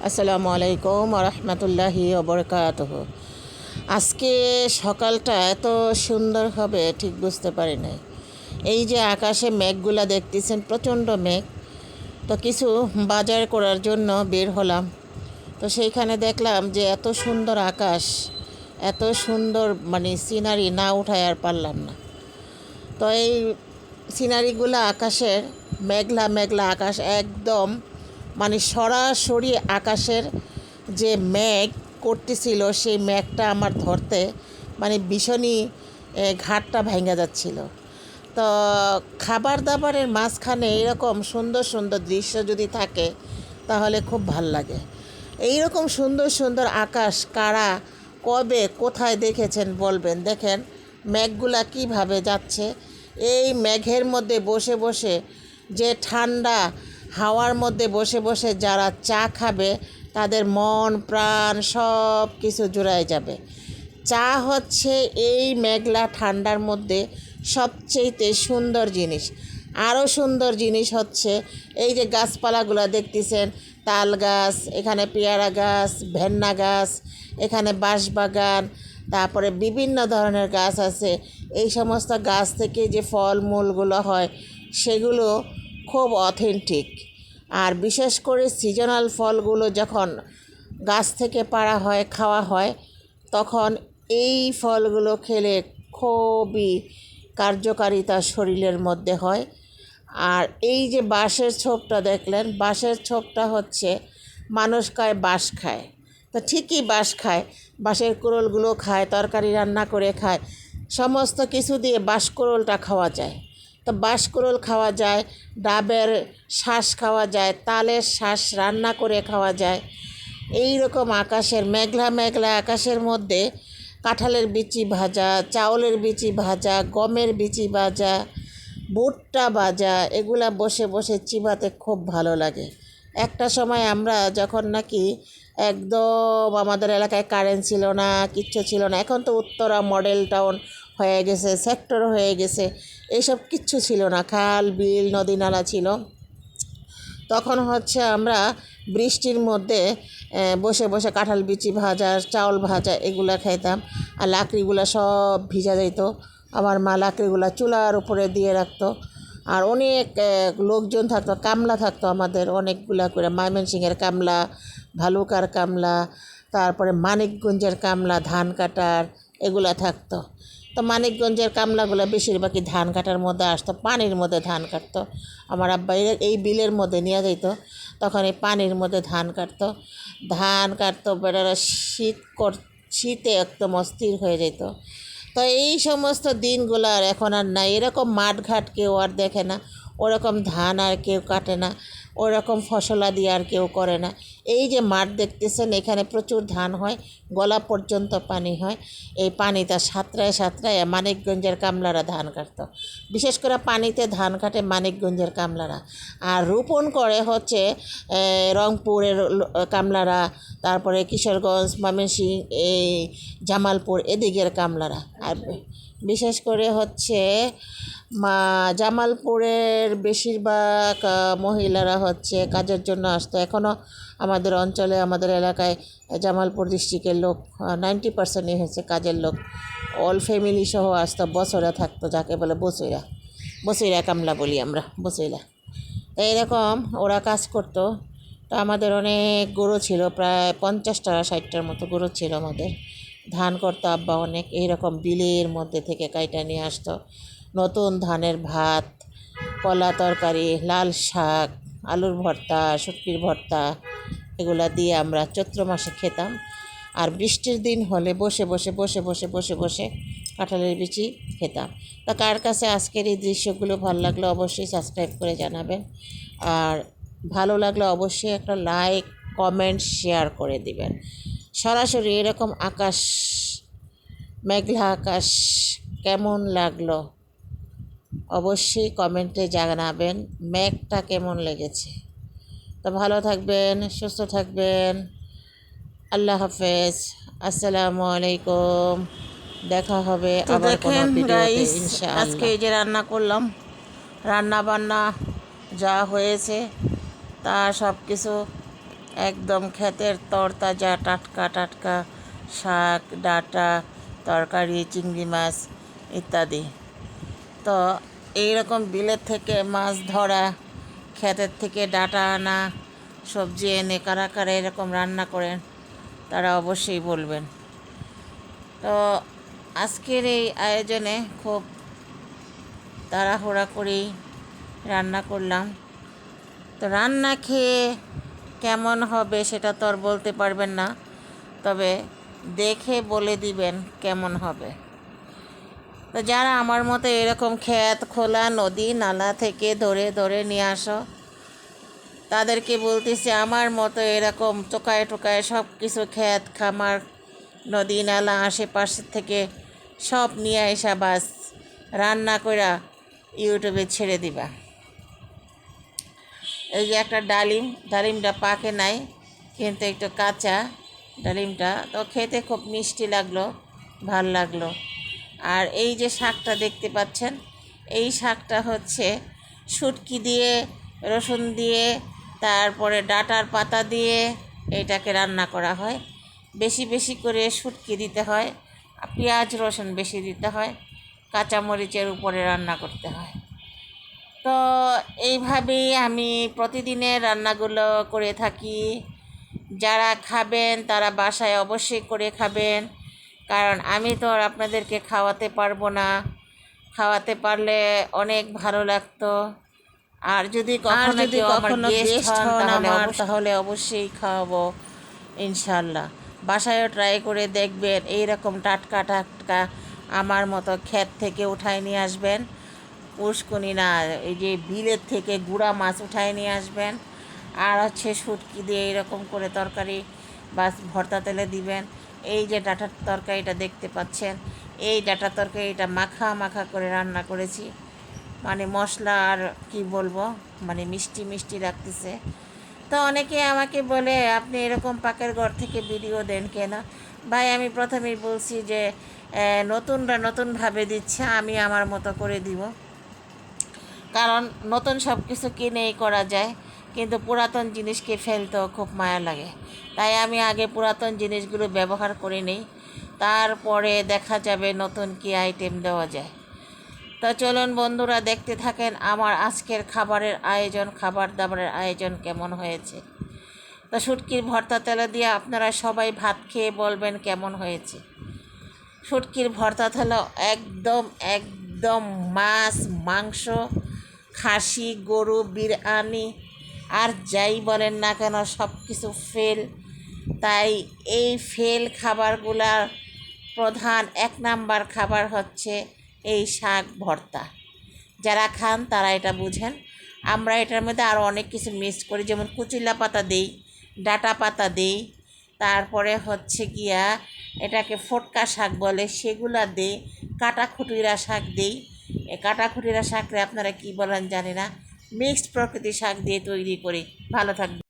আসসালামু আলাইকুম রহমতুল্লাহি ওবরকাতুহু। আজকে সকালটা এত সুন্দর হবে ঠিক বুঝতে পারি নাই। এই যে আকাশে মেঘগুলা দেখতেছেন, প্রচণ্ড মেঘ। তো কিছু বাজার করার জন্য বের হলাম। তো সেইখানে দেখলাম যে এত সুন্দর আকাশ, এত সুন্দর সিনারি না উঠায় আর পারলাম না। তো এই সিনারিগুলো আকাশের মেঘলা মেঘলা আকাশ, একদম সরাসরি আকাশের যে মেঘ করতেছিল সেই মেঘটা আমার ধরতে ভীষণই ঘাটটা ভেঙে যাচ্ছিল। তো খাবার দাবারের মাঝখানে এরকম সুন্দর সুন্দর দৃশ্য যদি থাকে তাহলে খুব ভাল লাগে। এইরকম সুন্দর সুন্দর আকাশ কারা কবে কোথায় দেখেছেন বলবেন। দেখেন মেঘগুলা কিভাবে যাচ্ছে, এই মেঘের মধ্যে বসে বসে, যে ঠান্ডা হাওয়ার মধ্যে বসে বসে যারা চা খাবে তাদের মন প্রাণ সব কিছু জুড়ায় যাবে। চা হচ্ছে এই মেঘলা ঠান্ডার মধ্যে সবচেয়ে সুন্দর জিনিস। আরও সুন্দর জিনিস হচ্ছে এই যে গাছপালাগুলো দেখতেছেন, তাল গাছ, এখানে পেয়ারা গাছ, ভেন্না গাছ, এখানে বাঁশবাগান, তারপরে বিভিন্ন ধরনের গাছ আছে। এই সমস্ত গাছ থেকে যে ফলমূলগুলো হয় সেগুলো খুব অথেন্টিক। আর বিশেষ করে সিজনাল ফলগুলো যখন গাছ থেকে পাড়া হয়, খাওয়া হয়, তখন এই ফলগুলো খেলে খুবই কার্যকারিতা শরীরের মধ্যে হয়। আর এই যে বাঁশের ছোপটা দেখলেন, বাঁশের ছোপটা হচ্ছে মানুষ খায়, বাঁশ খায়, তো ঠিকই বাঁশ খায়, বাঁশের কুড়োলগুলো খায়, তরকারি রান্না করে খায়, সমস্ত কিছু দিয়ে বাঁশকুড়োলটা খাওয়া যায়। তো বাঁশকুড়োল খাওয়া যায়, ডাবের শ্বাস খাওয়া যায়, তালের শ্বাস রান্না করে খাওয়া যায়। এই রকম আকাশের মেঘলা মেঘলা আকাশের মধ্যে কাঁঠালের বিচি ভাজা, চাউলের বিচি ভাজা, গমের বিচি ভাজা, ভুট্টা ভাজা, এগুলা বসে বসে চিবাতে খুব ভালো লাগে। একটা সময় আমরা যখন নাকি একদম আমাদের এলাকায় কারেন্ট ছিল না, কিচ্ছু ছিল না, এখন তো উত্তরা মডেল টাউন হয়ে গেছে, সেক্টর হয়ে গেছে, এইসব কিচ্ছু ছিল না, খাল বিল নদী নালা ছিল। তখন হচ্ছে আমরা বৃষ্টির মধ্যে বসে বসে কাঁঠাল বিচি ভাজা, চাউল ভাজা এগুলা খাইতাম। আর লাকড়িগুলো সব ভিজা যেত। আমার মা লাকড়িগুলো চুলার উপরে দিয়ে রাখতো। আর অনেক লোকজন থাকতো, কামলা থাকতো আমাদের অনেকগুলা করে, ময়মনসিংহের কামলা, ভালুকার কামলা, তারপরে মানিকগঞ্জের কামলা, ধান কাটার, এগুলা থাকতো। তো মানিকগঞ্জের কামলাগুলো বেশিরভাগই ধান কাটার মধ্যে আসতো, পানির মধ্যে ধান কাটতো। আমার আব্বা এই বিলের মধ্যে নিয়ে যেত, তখন এই পানির মধ্যে ধান কাটতো বেটারা, শীতে একদম অস্থির হয়ে যেত। তো এই সমস্ত দিনগুলো আর এখন আর নাই। এরকম মাঠঘাট কেউ আর দেখে না, ওরকম ধান আর কেউ কাটে না, ওরকম ফসলাদি আর কেউ করে না। এই যে মাঠ দেখতেছেন, এখানে প্রচুর ধান হয়, গলা পর্যন্ত পানি হয়। এই পানিটা সাঁতরায় সাঁতরায় মানিকগঞ্জের কামলারা ধান কাটতো। বিশেষ করে পানিতে ধান কাটে মানিকগঞ্জের কামলারা। আর রোপণ করে হচ্ছে রংপুরের কামলারা, তারপরে কিশোরগঞ্জ, ময়মনসিংহ, এই জামালপুর এদিকের কামলারা। আর বিশেষ করে হচ্ছে জামালপুরের বেশিরভাগ মহিলারা হচ্ছে কাজের জন্য আসতো। এখনও আমাদের অঞ্চলে, আমাদের এলাকায় জামালপুর ডিস্ট্রিক্টের লোক 90%ই হচ্ছে কাজের লোক। অল ফ্যামিলি সহ আসতো, বছরে থাকতো, যাকে বলে বসইরা কামলা বলি আমরা, বসইরা। তো এরকম ওরা কাজ করতো। তো আমাদের অনেক গরু ছিল, প্রায় 50টা 60টার মতো গরু ছিল আমাদের। ধান করতো আব্বা অনেক, এইরকম বিলের মধ্যে থেকে কাইটা নিয়ে আসতো। নতুন ধানের ভাত, কলা তরকারি, লাল শাক, আলুর ভর্তা, শুটকির ভর্তা, এগুলা দিয়ে আমরা চৈত্র মাসে খেতাম। আর বৃষ্টির দিন হলে বসে বসে বসে বসে বসে বসে কাঁঠালের বিচি খেতাম। তা কার কাছে আজকের এই দৃশ্যগুলো ভালো লাগলো অবশ্যই সাবস্ক্রাইব করে জানাবেন। আর ভালো লাগলে অবশ্যই একটা লাইক, কমেন্ট, শেয়ার করে দিবেন। সরাসরি এরকম আকাশ, মেঘলা আকাশ কেমন লাগলো অবশ্যই কমেন্টে জানাবেন। মেঘটা কেমন লেগেছে। তো ভালো থাকবেন, সুস্থ থাকবেন। আল্লাহ হাফেজ, আসসালামু আলাইকুম। দেখা হবে আবার কোনো ভিডিওতে ইনশাআল্লাহ। আজকে এই যে রান্না করলাম, রান্না বান্না যা হয়েছে তা সব কিছু একদম ক্ষেতের তরতাজা টাটকা টাটকা শাক, ডাঁটা, তরকারি, চিংড়ি মাছ ইত্যাদি। তো এইরকম বিলের থেকে মাছ ধরা, ক্ষেতের থেকে ডাঁটা আনা, সবজি এনে কারা কারা এরকম রান্না করেন তারা অবশ্যই বলবেন। তো আজকের এই আয়োজনে খুব তাড়াহুড়া করেই রান্না করলাম। তো রান্না খেয়ে কেমন হবে সেটা তো আর বলতে পারবেন না, তবে দেখে বলে দিবেন কেমন হবে। তো যারা আমার মতো এরকম ক্ষেত, খোলা, নদী, নালা থেকে ধরে ধরে নিয়ে আসো, তাদেরকে বলতেছি আমার মতো এরকম টোকায় টোকায় সব কিছু ক্ষেত, খামার, নদী, নালা আশেপাশে থেকে সব নিয়ে আসা বাস রান্না কইরা ইউটিউবে ছেড়ে দিবা। এই যে একটা ডালিমটা পাকে নাই, কিন্তু একটু কাঁচা ডালিমটা, তো খেতে খুব মিষ্টি লাগলো, ভাল লাগলো। আর এই যে শাকটা দেখতে পাচ্ছেন, এই শাকটা হচ্ছে শুটকি দিয়ে, রসুন দিয়ে, তারপরে ডাঁটার পাতা দিয়ে এটাকে রান্না করা হয়। বেশি বেশি করে শুটকি দিতে হয়, পেঁয়াজ রসুন বেশি দিতে হয়, কাঁচামরিচের উপরে রান্না করতে হয়। তো এইভাবেই আমি প্রতিদিনের রান্নাগুলো করে থাকি। যারা খাবেন তারা বাসায় অবশ্যই করে খাবেন, কারণ আমি তো আর আপনাদেরকে খাওয়াতে পারবো না। খাওয়াতে পারলে অনেক ভালো লাগতো। আর যদি কখনো কেউ আমার গেস্ট হন তাহলে অবশ্যই খাওয়াবো ইনশাল্লাহ। বাসায়ও ট্রাই করে দেখবেন, এইরকম টাটকা টাটকা আমার মতো ক্ষেত থেকে উঠায় নিয়ে আসবেন। পুষ্কুনি না, এই যে বিলের থেকে গুঁড়া মাছ উঠায় নিয়ে আসবেন, আর হচ্ছে শুটকি দিয়ে এরকম করে তরকারি বা ভর্তা তেলে দিবেন। এই যে ডাঁটার তরকারিটা দেখতে পাচ্ছেন, এই ডাঁটার তরকারিটা মাখা মাখা করে রান্না করেছি, মানে মশলা আর কি বলবো, মানে মিষ্টি মিষ্টি লাগতেছে। তো অনেকে আমাকে বলে আপনি এরকম পাকের ঘর থেকে ভিডিও দেন কেন? ভাই আমি প্রথমেই বলছি যে নতুনরা নতুনভাবে দিচ্ছে, আমি আমার মতো করে দিব। কারণ নতুন সব কিছু কিনেই করা যায়, কিন্তু পুরাতন জিনিসকে ফেলতেও খুব মায়া লাগে। তাই আমি আগে পুরাতন জিনিসগুলো ব্যবহার করে নিই, তারপরে দেখা যাবে নতুন কী আইটেম দেওয়া যায়। তো চলুন বন্ধুরা, দেখতে থাকেন আমার আজকের খাবারের আয়োজন, খাবার দাবারের আয়োজন কেমন হয়েছে। তো শুটকির ভর্তা তেলে দিয়ে আপনারা সবাই ভাত খেয়ে বলবেন কেমন হয়েছে। শুটকির ভর্তা হলো একদম একদম মাছ, মাংস, খাসি, গরু, বিরিয়ানি আর যাই বলেন না কেন সব কিছু ফেল। তাই এই ফেল খাবারগুলার প্রধান 1 নাম্বার খাবার হচ্ছে এই শাক ভর্তা। যারা খান তারা এটা বুঝেন। আমরা এটার মধ্যে আরও অনেক কিছু মিক্স করি, যেমন কুচিলা পাতা দেই, ডাঁটা পাতা দেই, তারপরে হচ্ছে গিয়া এটাকে ফটকা শাক বলে সেগুলা দেই, কাটা খুঁটিরা শাক দেই। এই কাটা খুঁটিরা শাকরে আপনারা কী বলেন জানি না, মিক্সড প্রকৃতির শাক দিয়ে তৈরি করি। ভালো থাকবে।